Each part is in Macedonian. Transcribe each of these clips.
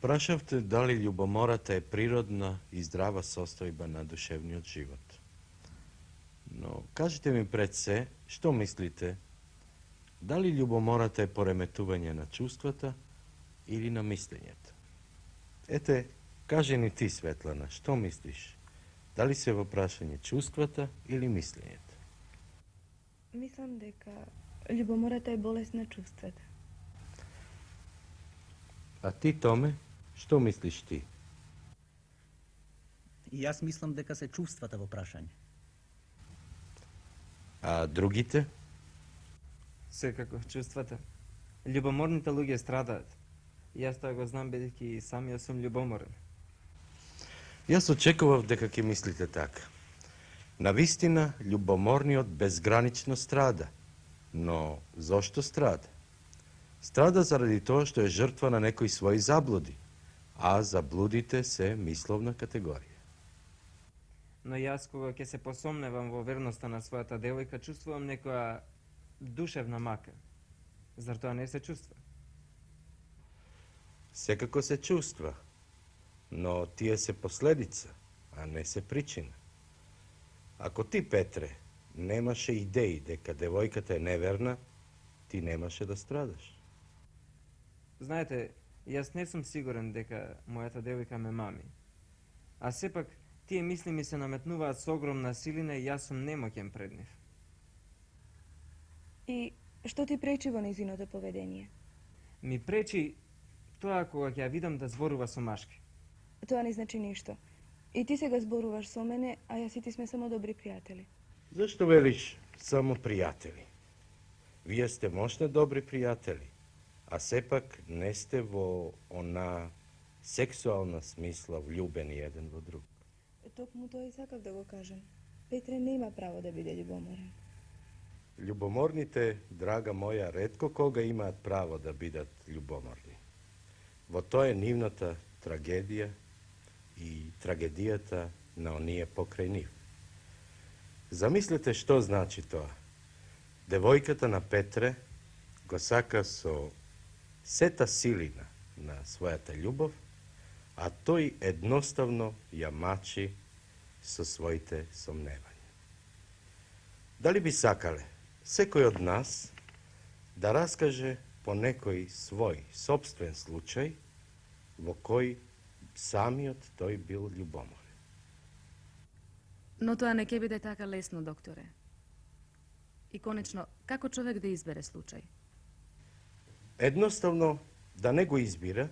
Prašavte da li ljubomorata je prirodna i zdrava sostojba na duševni život. No, kažite mi predse, što mislite, da li ljubomorata je poremetuvanje na čustvata ili na mišljenjeta? Ete, kaži ni ti, Svetlana, što misliš? Da li se vprašanje čustvata ili mišljenjeta? Mislim, deka ljubomorata je bolesna čustvata. A ti, Tome, što misliš ti? И јас мислам дека се чувствата во прашање. A drugite? Секако, чувствата. Љубоморните луѓе страдаат. Јас тоа го знам бидејќи и сам јас сум љубоморен. Јас очекував дека ќе мислите така. Навистина, ljubomorниот безгранично страда. Но зошто страда? Страда заради тоа што е жртва на некои своји заблуди, а заблудите се мисловна категорија. Но јас кога ќе се посомневам во верноста на својата девојка, чувствувам некоја душевна мака. Зар тоа не се чувства? Секако се чувства, но тие се последица, а не се причина. Ако ти, Петре, немаше идеи дека девојката е неверна, ти немаше да страдаш. Знаете, јас не сум сигурен дека мојата девојка ме мами. А сепак, тие мисли ми се наметнуваат со огромна силина и јас сум немоќен пред нив. И што ти пречи во незиното поведение? Ми пречи тоа кога ќе ја видам да зборува со машки. Тоа не значи ништо. И ти сега зборуваш со мене, а јас и ти сме само добри пријатели. Зашто велиш само пријатели? Вие сте можда добри пријатели, а сепак не сте во она сексуална смисла влюбени еден во друг. Токму тоа и сакав да го кажам. Петре нема право да биде љубоморен. Љубоморните, драга моја, ретко кога имаат право да бидат љубоморни. Во тоа е нивната трагедија и трагедијата на оние покрај нив. Замислете што значи тоа. Девојката на Петре го сака со сета силина на својата љубов, а тој едноставно ја мачи со своите сомневања. Дали би сакале секој од нас да раскаже по некој свој собствен случај во кој самиот тој бил љубоморен? Но тоа не ќе биде така лесно, докторе. И конечно, како човек да избере случај? Едноставно да не го избира,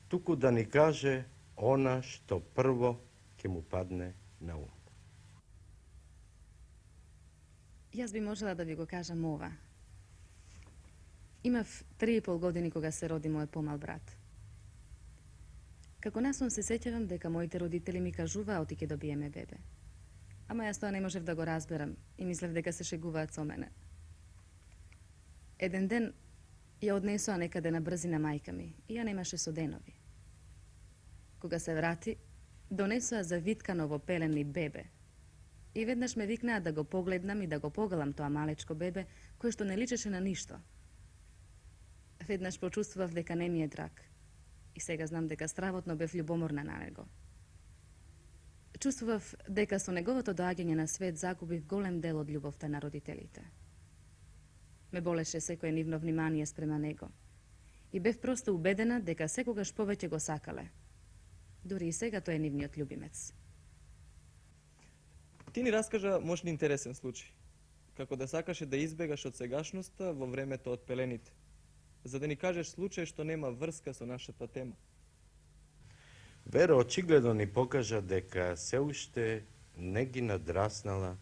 туку да ни каже она што прво ќе му падне на ум. Јас би можела да ви го кажам ова. Имав 3,5 години кога се роди мојот помал брат. Како насон се сеќавам дека моите родители ми кажуваа оти ќе добиеме бебе. Ама јас тоа не можев да го разберам и мислев дека се шегуваат со мене. Еден ден ја однесоа некаде на брзина мајка ми и ја немаше со денови. Кога се врати, донесоа завиткано во пелени бебе. И веднаш ме викнаа да го погледнам и да го погалам тоа малечко бебе, кое што не личеше на ништо. Веднаш почувствував дека не ми е драг. И сега знам дека стравотно бев љубоморна на него. Чувствував дека со неговото доаѓање на свет загубив голем дел од љубовта на родителите. Ме болеше секое нивно внимание спрема него. И бев просто убедена дека секогаш повеќе го сакале. Дури и сега тој е нивниот љубимец. Ти ни раскажа можни интересен случај. Како да сакаше да избегаш од сегашноста во времето од пелените. За да ни кажеш случај што нема врска со нашата тема. Вера очигледно ни покажа дека се уште не ги надраснала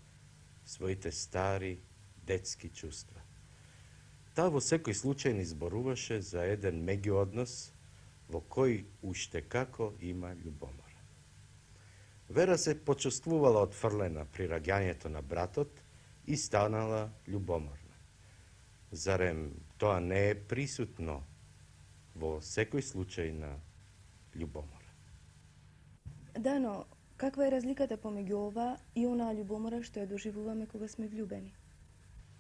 своите стари детски чувства. Таа во секој случај ни зборуваше за еден меѓуоднос во кој уште како има љубомора. Вера се почувствувала отфрлена при раѓањето на братот и станала љубоморна. Зарем тоа не е присутно во секој случај на љубомора? Да, но каква е разликата помеѓу ова и онаа љубомора што ја доживуваме кога сме влюбени?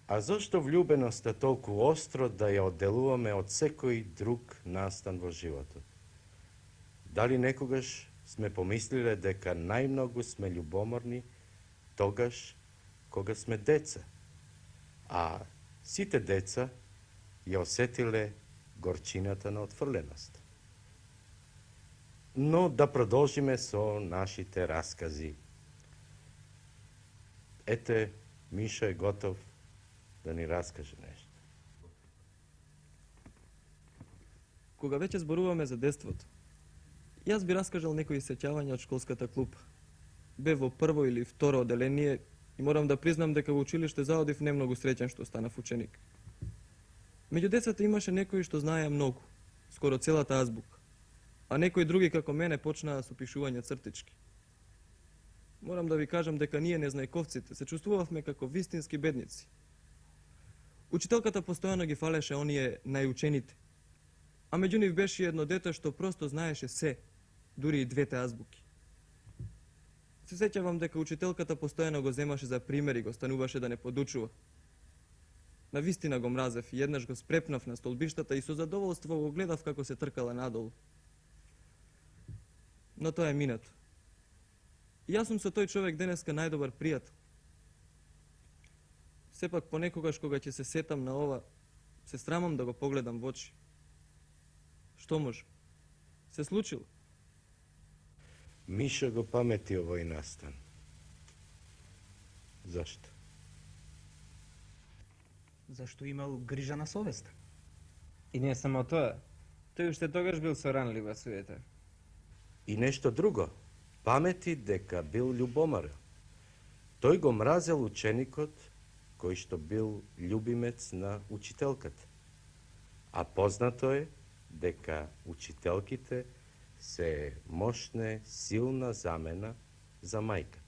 А зошто влюбеноста толку остро да ја одделуваме од секој друг настан во животот? Дали некогаш сме помислиле дека најмногу сме љубоморни тогаш кога сме деца, а сите деца ја осетиле горчината на отфрленост. Но да продолжиме со нашите раскази. Ете, Мишо е готов да ни раскаже нешто. Кога веќе зборуваме за детството, јас би раскажал некои сеќавања од школската клупа. Бев во прво или второ оделение и морам да признам дека во училиште заодив не многу среќен што станав ученик. Меѓу децата имаше некои што знаеа многу, скоро целата азбука, а некои други како мене почнаа со пишување цртички. Морам да ви кажам дека ние незнајковците се чувствувавме како вистински бедници. Учителката постојано ги фалеше оние најучените, а меѓу нив беше едно дете што просто знаеше се, дури и двете азбуки. Се сеќавам дека учителката постојано го земаше за пример и го стануваше да не подучува. Навистина го мразев и еднаш го спрепнав на столбиштата и со задоволство го гледав како се тркала надолу. Но тоа е минато. И јас сум со тој човек денеска најдобар пријател. Сепак понекогаш кога ќе се сетам на ова, се срамам да го погледам во очи. Што може? Се случило? Мишо го памети овој настан. Зашто? Зашто имал грижа на совест. И не само тоа, тој уште тогаш бил со ранлива суета. И нешто друго. Памети дека бил љубоморен. Тој го мразел ученикот кој што бил љубимец на учителката. А познато е дека учителките се мощна, силна замена за мајката.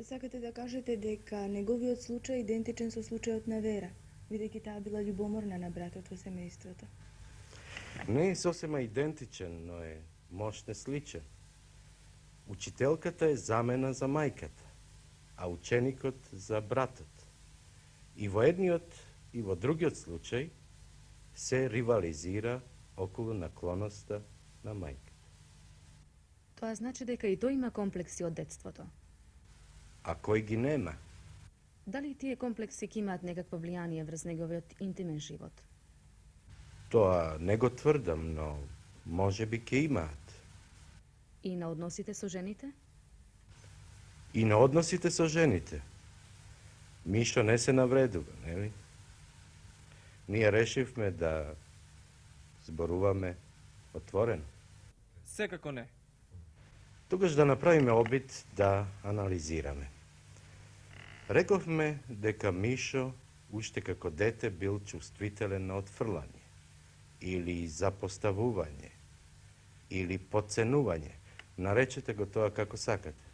Сакате да кажете дека неговиот случај е идентичен со случајот на Вера, бидејќи таа била љубоморна на братот во семејството. Не е сосема идентичен, но е мощно сличен. Учителката е замена за мајката, а ученикот за братот. И во едниот и во другиот случај се ривализира околу наклоноста на мајка. Тоа значи дека и тој има комплекси од детството. А кој ги нема? Дали тие комплекси ќе имаат некакво влијание врз неговиот интимен живот? Тоа не го тврдам, но може би ќе имаат. И на односите со жените? И на односите со жените. Мишо не се навредува, нели? Ние решивме да зборуваме отворено. Секако не. Тогаш да направиме обид да анализираме. Рековме дека Мишо уште како дете бил чувствителен на отфрлање, или запоставување, или подценување. Наречете го тоа како сакате.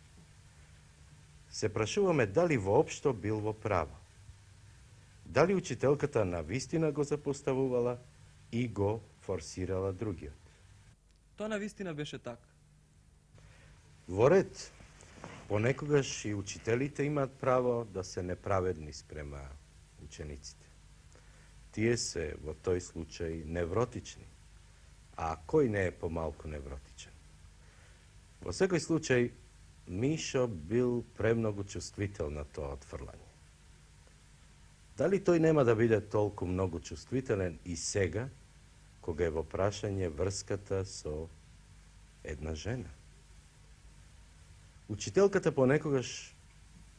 Се прашуваме дали воопшто бил во право. Дали учителката навистина го запоставувала и го форсирала другиот. Тоа навистина беше така. Во ред, понекогаш и учителите имаат право да се неправедни спрема учениците. Тие се во тој случај невротични, а кој не е помалку невротичен? Во секој случај, Мишо бил премногу чувствител на тоа отфрлање. Дали тој нема да биде толку многу чувствителен и сега, кога е во прашање врската со една жена? Учителката понекогаш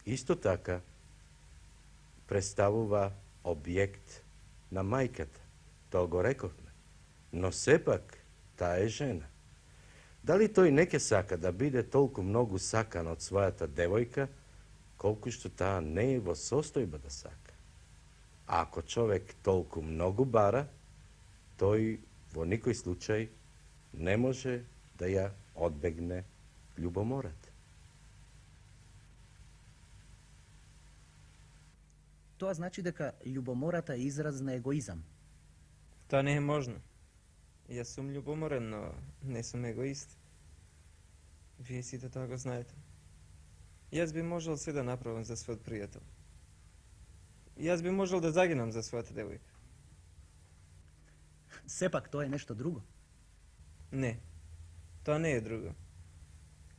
исто така представува објект на мајката. Тоа го рековме. Но сепак таа е жена. Дали тој не ќе сака да биде толку многу сакан од својата девојка, колку што таа не е во состојба да сака? А ако човек толку многу бара, тој во никој случај не може да ја одбегне љубомората. Тоа значи дека љубомората е израз на егоизам. Тоа не е можно. Јас сум љубоморен, но не сум егоист. Вие сите тоа го знаете. Јас би можел се да направам за својот пријател. Јас би можел да загинам за својата девојка. Сепак тоа е нешто друго. Не. Тоа не е друго.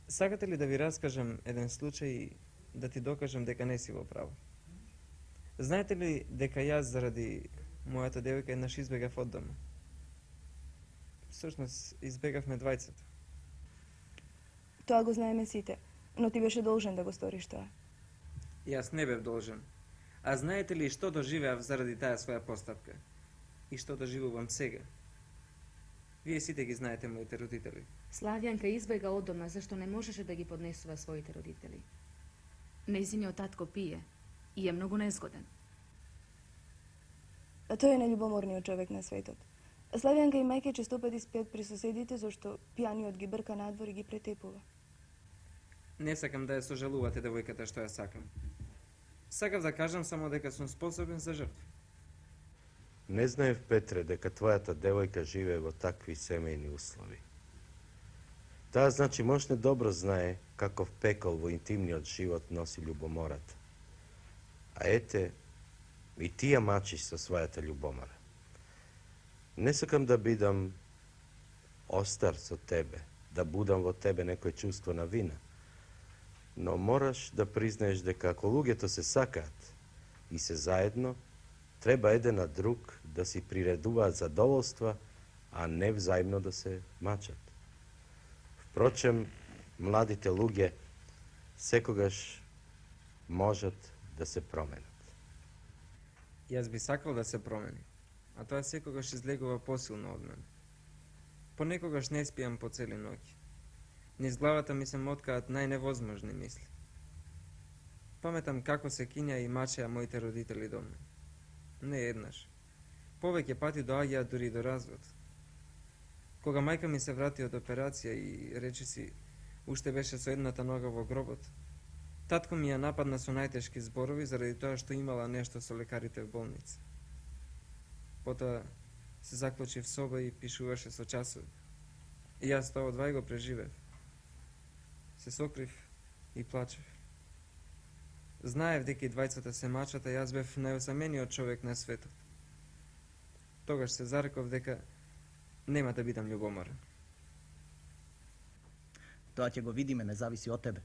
Сакате ли да ви раскажам еден случај и да ти докажам дека не си во право? Знаете ли дека јас заради мојата девојка еднаш избегав од дома? Всушност, избегавме двајцата. Тоа го знаеме сите, но ти беше должен да го сториш тоа. Јас не бев должен. А знаете ли што доживеав заради таа своја постапка? И што доживувам сега? Вие сите ги знаете моите родители. Славјанка избега од дома зашто не можеше да ги поднесува своите родители. Нејзиниот татко пие и е многу незгоден. А тој е најљубоморниот човек на светот. Славјанка и мајке често пати спијат при соседите зашто пијаниот ги брка надвор и ги претепува. Не сакам да ја сожалувате девојката што ја сакам. Сакав да кажам само дека сум способен за жртва. Не знаев, Петре, дека твојата девојка живее во такви семејни услови. Таа значи можне добро знае каков пекол во интимниот живот носи љубомората. А ете, и ти ја мачиш со својата љубомора. Не сакам да бидам остар со тебе, да будам во тебе некој чувство на вина, но мораш да признаеш дека ако луѓето се сакаат и се заедно, треба еден на друг да си приредуваат задоволства, а не взаимно да се мачат. Впрочем, младите луѓе секогаш можат да се променат. Јас би сакал да се промени, а тоа секогаш излегува посилно од мене. Понекогаш не спијам по цели ноќи. Низ главата ми се моткаат најневозможни мисли. Паметам како се кинја и мачеа моите родители до мене. Не еднаш. Повеќе пати доаѓаат дури и до развод. Кога мајка ми се врати од операција и речиси уште беше со едната нога во гробот, татко ми ја нападна со најтешки зборови заради тоа што имала нешто со лекарите в болница. Потоа се заклучи в соба и пишуваше со часови. И јас тоа одвај го преживев. Се сокрив и плачев. Знаев дека и двајцата се мачат, а јас бев најосамениот човек на светот. Тогаш се зареков дека нема да бидам љубоморен. Тоа ќе го видиме, не зависи од тебе.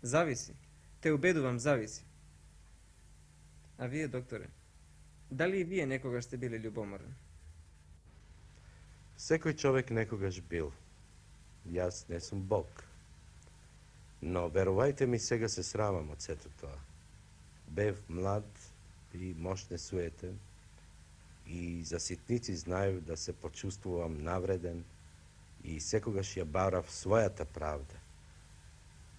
Зависи. Те убедувам, зависи. А вие, докторе, дали и вие некогаш сте били љубоморен? Секој човек некогаш бил. Јас не сум Бог. Но, верувајте ми, сега се срамам од сето тоа. Бев млад и мошне суетен и за ситници знаев да се почувствувам навреден и секогаш ја барав својата правда.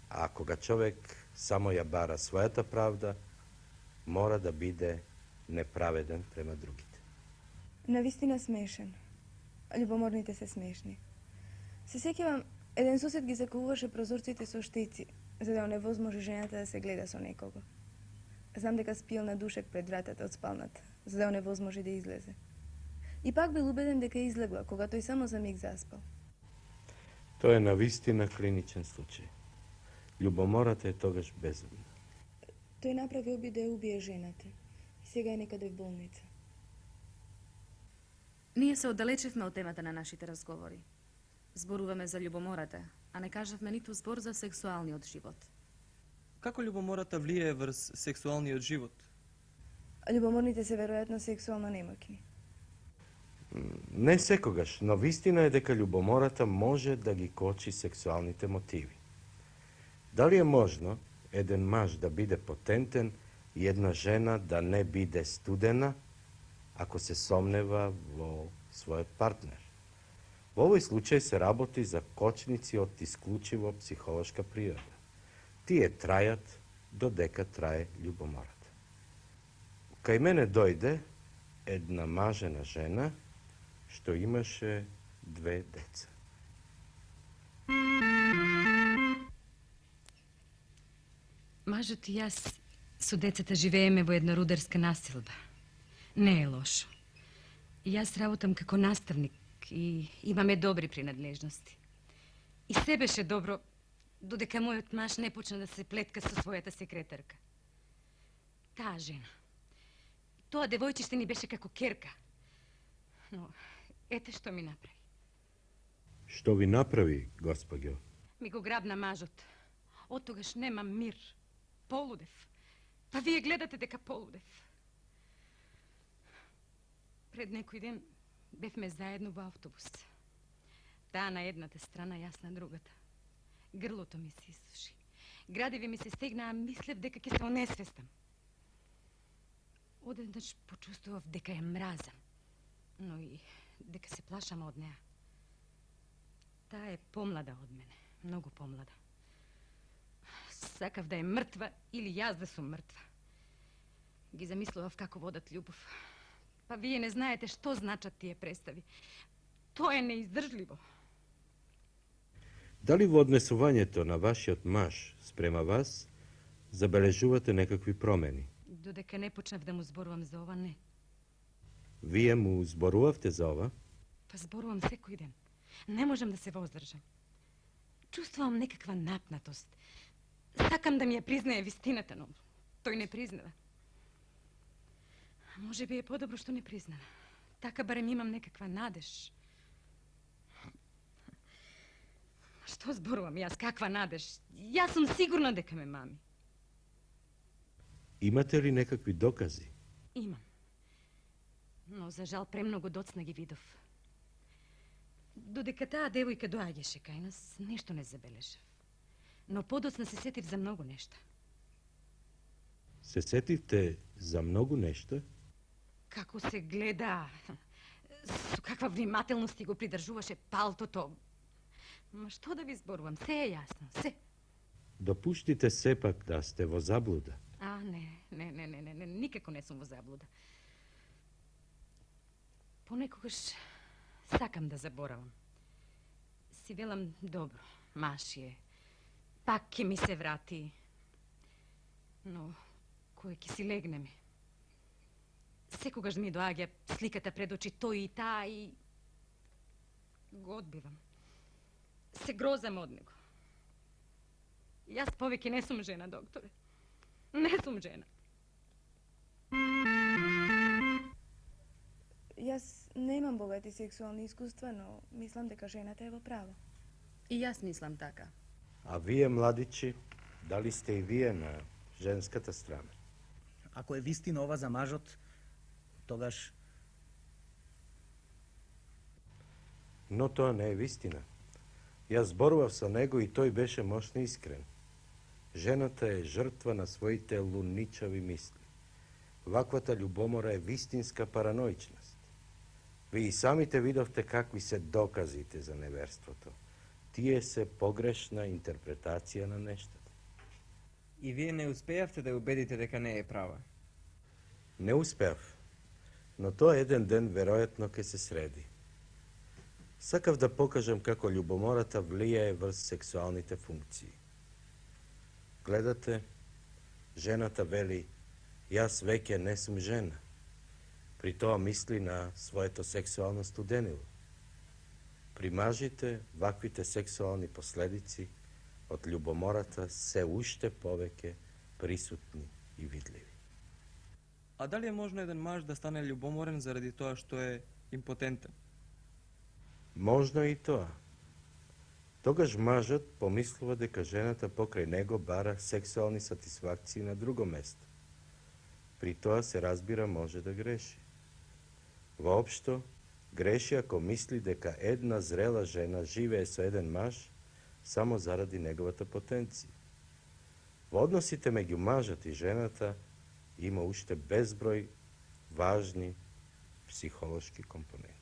А кога човек само ја бара својата правда, мора да биде неправеден према другите. Навистина смешен. Љубоморните се смешни. Се сеќавам, еден сосед ги закуваше прозорците со штици, за да оневозможи жената да се гледа со некого. Знам дека спиел на душек пред вратата од спалната, за да оневозможи да излезе. И пак бил убеден дека излегла, кога тој само за миг заспал. Тоа е навистина клиничен случај. Љубомората е тогаш безумна. Тој направи обид да ја убие жената. И сега е некаде в болница. Ние се оддалечевме од темата на нашите разговори. Зборуваме за љубомората, а не кажавме ниту збор за сексуалниот живот. Како љубомората влијае врз сексуалниот живот? Љубоморните се веројатно сексуално немоќни. Не секогаш, но вистина е дека љубомората може да ги кочи сексуалните мотиви. Дали е можно еден маж да биде потентен и една жена да не биде студена, ако се сомнева во својот партнер? Во овој случај се работи за кочници од исклучиво психолошка природа. Тие трајат додека трае љубомората. Кај мене дојде една мажена жена што имаше 2 деца. Мажот и јас со децата живееме во една рудерска населба. Не е лошо. И јас работам како наставник и имаме добри принадлежности. И се беше добро, додека мојот маж не почна да се плетка со својата секретарка. Таа жена. Тоа девојчиште ни беше како керка. Но, ете што ми направи. Što vi napravi, gospođo? Mi go grab namažot. Od togaš nemam mir. Poludev. Pa vi je gledate deka poludev. Pred nekoj den bevme zajedno v autobus. Ta na jedната strana, јас на другата. Грлото ми се исуши. Градиви ми се стегна, а мислев дека ќе се онесвестам. Одеднаш почувствував дека ја мразам, но и дека се плашам од неа. Таа е помлада од мене, многу помлада. Сакав да е мртва или јас да сум мртва. Ги замислував како водат љубов. Па вие не знаете што значат тие представи. Тоа е неиздржливо. Дали во однесувањето на вашиот маж спрема вас забележувате некакви промени? Додека не почнав да му зборувам за ова, не. Вие му зборувавте за ова? Па зборувам секој ден. Не можам да се воздржам. Чувствувам некаква напнатост. Сакам да ми ја признае вистината, но тој не признава. Може би е подобро што не признава. Така барем имам некаква надеж. Што зборувам јас? Каква надеж? Јас сум сигурна дека ме мами. Имате ли некакви докази? Имам. Но за жал премногу доцна ги видов. Додека таа девојка доаѓаше кај нас, нешто не забележав. Но подоцна се сетив за многу нешта. Се сетивте за многу нешта? Како се гледа, со каква внимателност го придржуваше палтото. Ма што да ви зборувам, се е јасно, се. Допуштите сепак да сте во заблуда. А, не, никако не сум во заблуда. Понекогаш сакам да заборавам. Си велам, добро, маш е, пак ќе ми се врати. Но, кој ќе си легнеме? Секогаш ми доаѓа сликата пред очи, тој и таа и... го одбивам. Се грозам од него. Јас повеќе не сум жена, докторе. Не сум жена. Јас немам богати сексуални искуства, но мислам дека жената е во право. И јас мислам така. А вие, младичи, дали сте и вие на женската страна? Ако е вистина ова за мажот, тогаш Но тоа не е вистина. Јас зборував со него и тој беше мощно искрен. Жената е жртва на своите лунничави мисли. Ваквата љубомора е вистинска параноичност. Ви и самите видовте какви се доказите за неверството. Тие се погрешна интерпретација на нештата. И вие не успеавте да убедите дека не е права. Не успеав, но тоа еден ден веројатно ќе се среди. Сакав да покажам како љубомората влијае врз сексуалните функции. Гледате, жената вели, јас веќе не сум жена. При тоа мисли на своето сексуално студенило. При мажите, ваквите сексуални последици од љубомората се уште повеќе присутни и видливи. А дали е можно еден маж да стане љубоморен заради тоа што е импотентен? Можно и тоа. Тогаш мажот помислува дека жената покрај него бара сексуални сатисфакции на друго место. При тоа се разбира може да греши. Воопшто, греши ако мисли дека една зрела жена живее со еден маж само заради неговата потенција. Во односите меѓу мажот и жената има уште безброј важни психолошки компоненти.